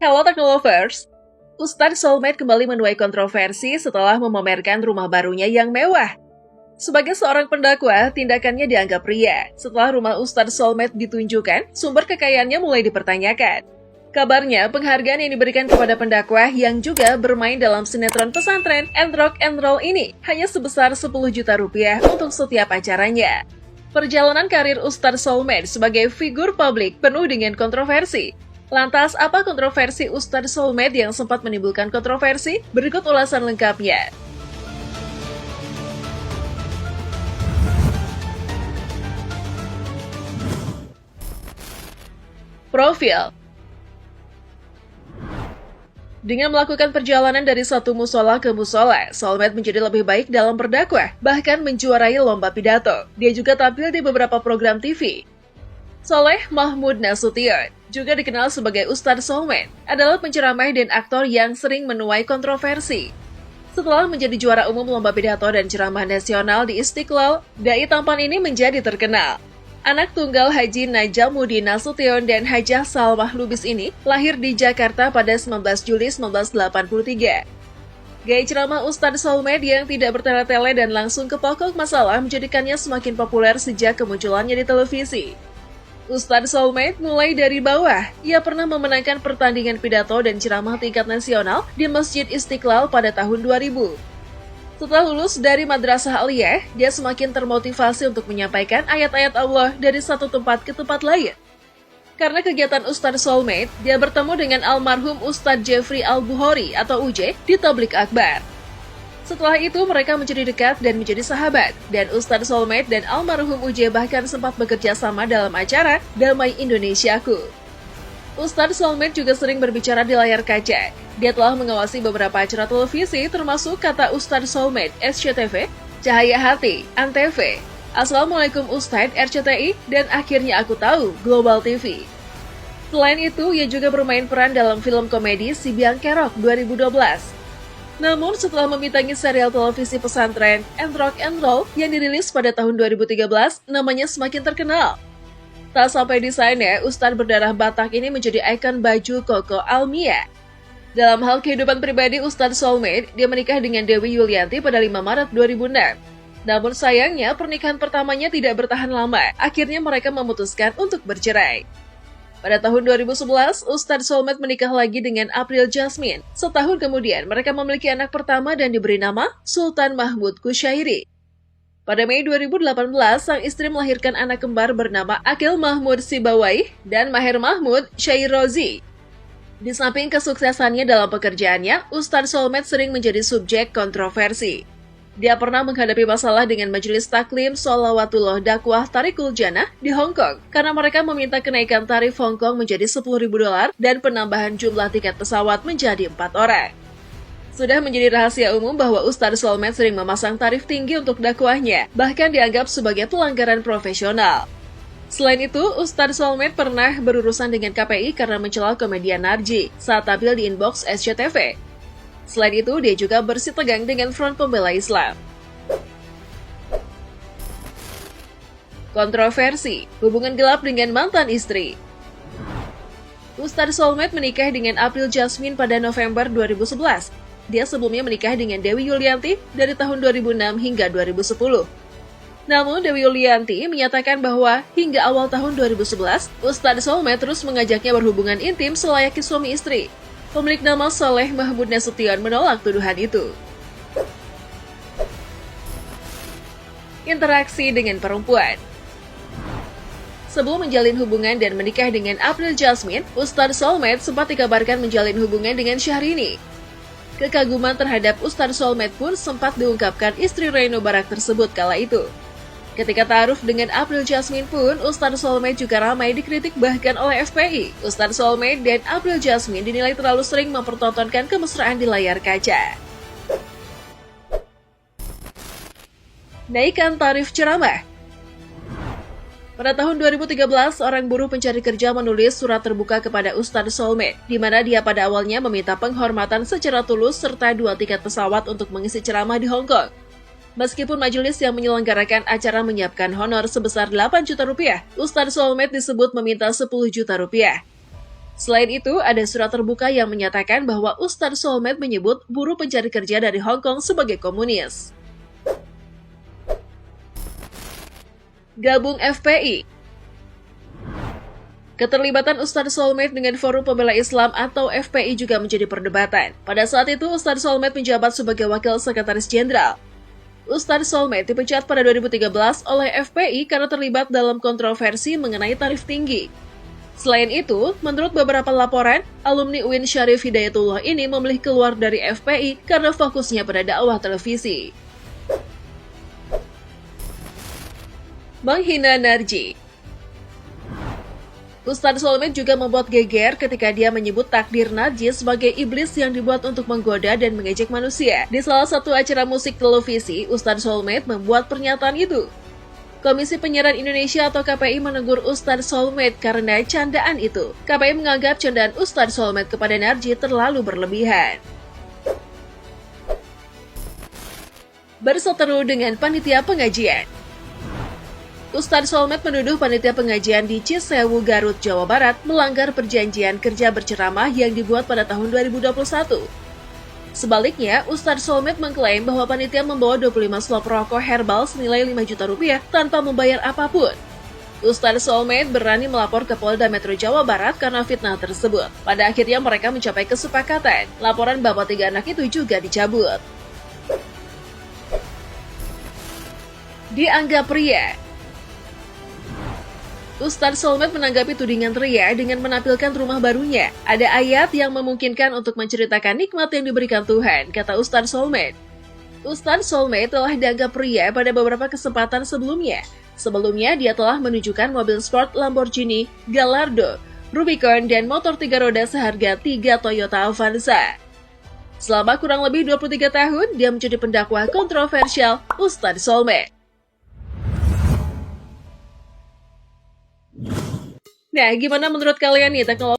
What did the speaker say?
Hello Technolovers, Ustadz Soulmate kembali menuai kontroversi setelah memamerkan rumah barunya yang mewah. Sebagai seorang pendakwa, tindakannya dianggap ria. Setelah rumah Ustadz Soulmate ditunjukkan, sumber kekayaannya mulai dipertanyakan. Kabarnya, penghargaan yang diberikan kepada pendakwah yang juga bermain dalam sinetron pesantren and Rock and Roll ini hanya sebesar 10 juta rupiah untuk setiap acaranya. Perjalanan karir Ustadz Soulmate sebagai figur publik penuh dengan kontroversi. Lantas, apa kontroversi Ustadz Soulmate yang sempat menimbulkan kontroversi? Berikut ulasan lengkapnya. Profil. Dengan melakukan perjalanan dari satu musola ke musola, Soulmate menjadi lebih baik dalam berdakwah, bahkan menjuarai lomba pidato. Dia juga tampil di beberapa program TV. Soleh Mahmud Nasution, juga dikenal sebagai Ustadz Soulmate, adalah penceramah dan aktor yang sering menuai kontroversi. Setelah menjadi juara umum lomba pidato dan ceramah nasional di Istiqlal, dai tampan ini menjadi terkenal. Anak tunggal Haji Najamuddin Nasution dan Hajah Salmah Lubis ini lahir di Jakarta pada 19 Juli 1983. Gaya ceramah Ustadz Soulmate yang tidak bertele-tele dan langsung ke pokok masalah menjadikannya semakin populer sejak kemunculannya di televisi. Ustadz Soulmate mulai dari bawah. Ia pernah memenangkan pertandingan pidato dan ceramah tingkat nasional di Masjid Istiqlal pada tahun 2000. Setelah lulus dari Madrasah Aliyah, dia semakin termotivasi untuk menyampaikan ayat-ayat Allah dari satu tempat ke tempat lain. Karena kegiatan Ustadz Soulmate, dia bertemu dengan almarhum Ustadz Jeffrey Al-Bukhari atau UJ di Tablik Akbar. Setelah itu, mereka menjadi dekat dan menjadi sahabat, dan Ustadz Soulmate dan almarhum UJ bahkan sempat bekerja sama dalam acara Damai Indonesiaku. Ustadz Soulmate juga sering berbicara di layar kaca. Dia telah mengawasi beberapa acara televisi, termasuk Kata Ustadz Soulmate SCTV, Cahaya Hati, Antv, Assalamualaikum Ustadz RCTI, dan Akhirnya Aku Tahu Global TV. Selain itu, ia juga bermain peran dalam film komedi Si Biang Kerok 2012. Namun, setelah membintangi serial televisi pesantren and Rock and Roll yang dirilis pada tahun 2013, namanya semakin terkenal. Tak sampai di sana, Ustadz berdarah Batak ini menjadi ikon baju koko Almia. Dalam hal kehidupan pribadi Ustadz Soulmate, dia menikah dengan Dewi Yulianti pada 5 Maret 2006. Namun sayangnya, pernikahan pertamanya tidak bertahan lama. Akhirnya mereka memutuskan untuk bercerai. Pada tahun 2011, Ustadz Soulmate menikah lagi dengan April Jasmine. Setahun kemudian, mereka memiliki anak pertama dan diberi nama Sultan Mahmud Kushairi. Pada Mei 2018, sang istri melahirkan anak kembar bernama Akil Mahmud Sibawai dan Maher Mahmud Syairozi. Di samping kesuksesannya dalam pekerjaannya, Ustadz Soulmate sering menjadi subjek kontroversi. Dia pernah menghadapi masalah dengan Majelis Taklim Sholawatullah Dakwah Tariqul Jannah di Hong Kong karena mereka meminta kenaikan tarif Hong Kong menjadi $10.000 dan penambahan jumlah tiket pesawat menjadi 4 orang. Sudah menjadi rahasia umum bahwa Ustadz Soulmate sering memasang tarif tinggi untuk dakwahnya, bahkan dianggap sebagai pelanggaran profesional. Selain itu, Ustadz Soulmate pernah berurusan dengan KPI karena mencela komedian Narji saat tampil di inbox SCTV. Selain itu, dia juga bersitegang dengan Front Pembela Islam. Kontroversi, hubungan gelap dengan mantan istri. Ustadz Soulmate menikah dengan April Jasmine pada November 2011. Dia sebelumnya menikah dengan Dewi Yulianti dari tahun 2006 hingga 2010. Namun, Dewi Yulianti menyatakan bahwa hingga awal tahun 2011, Ustadz Soulmate terus mengajaknya berhubungan intim selayaknya suami istri. Pemilik nama Soleh Mahmud Nasution menolak tuduhan itu. Interaksi dengan perempuan. Sebelum menjalin hubungan dan menikah dengan April Jasmine, Ustadz Soulmate sempat dikabarkan menjalin hubungan dengan Syahrini. Kekaguman terhadap Ustadz Soulmate pun sempat diungkapkan istri Reno Barak tersebut kala itu. Ketika ta'aruf dengan April Jasmine pun, Ustadz Soulmate juga ramai dikritik bahkan oleh FPI. Ustadz Soulmate dan April Jasmine dinilai terlalu sering mempertontonkan kemesraan di layar kaca. Naikkan tarif ceramah. Pada tahun 2013, seorang buruh pencari kerja menulis surat terbuka kepada Ustadz Soulmate, di mana dia pada awalnya meminta penghormatan secara tulus serta 2 tiket pesawat untuk mengisi ceramah di Hong Kong. Meskipun majelis yang menyelenggarakan acara menyiapkan honor sebesar 8 juta rupiah, Ustadz Soulmate disebut meminta 10 juta rupiah. Selain itu, ada surat terbuka yang menyatakan bahwa Ustadz Soulmate menyebut buruh pencari kerja dari Hong Kong sebagai komunis. Gabung FPI. Keterlibatan Ustadz Soulmate dengan Forum Pembela Islam atau FPI juga menjadi perdebatan. Pada saat itu, Ustadz Soulmate menjabat sebagai Wakil Sekretaris Jenderal. Ustadz Soulmate dipecat pada 2013 oleh FPI karena terlibat dalam kontroversi mengenai tarif tinggi. Selain itu, menurut beberapa laporan, alumni UIN Syarif Hidayatullah ini memilih keluar dari FPI karena fokusnya pada dakwah televisi. Menghina Narji. Ustadz Soulmate juga membuat geger ketika dia menyebut takdir Narji sebagai iblis yang dibuat untuk menggoda dan mengejek manusia. Di salah satu acara musik televisi, Ustadz Soulmate membuat pernyataan itu. Komisi Penyiaran Indonesia atau KPI menegur Ustadz Soulmate karena candaan itu. KPI menganggap candaan Ustadz Soulmate kepada Narji terlalu berlebihan. Berseteru dengan panitia pengajian. Ustadz Soulmate menuduh panitia pengajian di Cisewu, Garut, Jawa Barat melanggar perjanjian kerja berceramah yang dibuat pada tahun 2021. Sebaliknya, Ustadz Soulmate mengklaim bahwa panitia membawa 25 slop rokok herbal senilai 5 juta rupiah tanpa membayar apapun. Ustadz Soulmate berani melapor ke Polda Metro Jawa Barat karena fitnah tersebut. Pada akhirnya mereka mencapai kesepakatan. Laporan bapak 3 anak itu juga dicabut. Dianggap pria. Ustadz Soulmate menanggapi tudingan Ria dengan menampilkan rumah barunya. Ada ayat yang memungkinkan untuk menceritakan nikmat yang diberikan Tuhan, kata Ustadz Soulmate. Ustadz Soulmate telah dianggap pria pada beberapa kesempatan sebelumnya. Sebelumnya, dia telah menunjukkan mobil sport Lamborghini, Gallardo, Rubicon, dan motor 3 roda seharga 3 Toyota Avanza. Selama kurang lebih 23 tahun, dia menjadi pendakwah kontroversial Ustadz Soulmate. Nah, gimana menurut kalian nih teknologi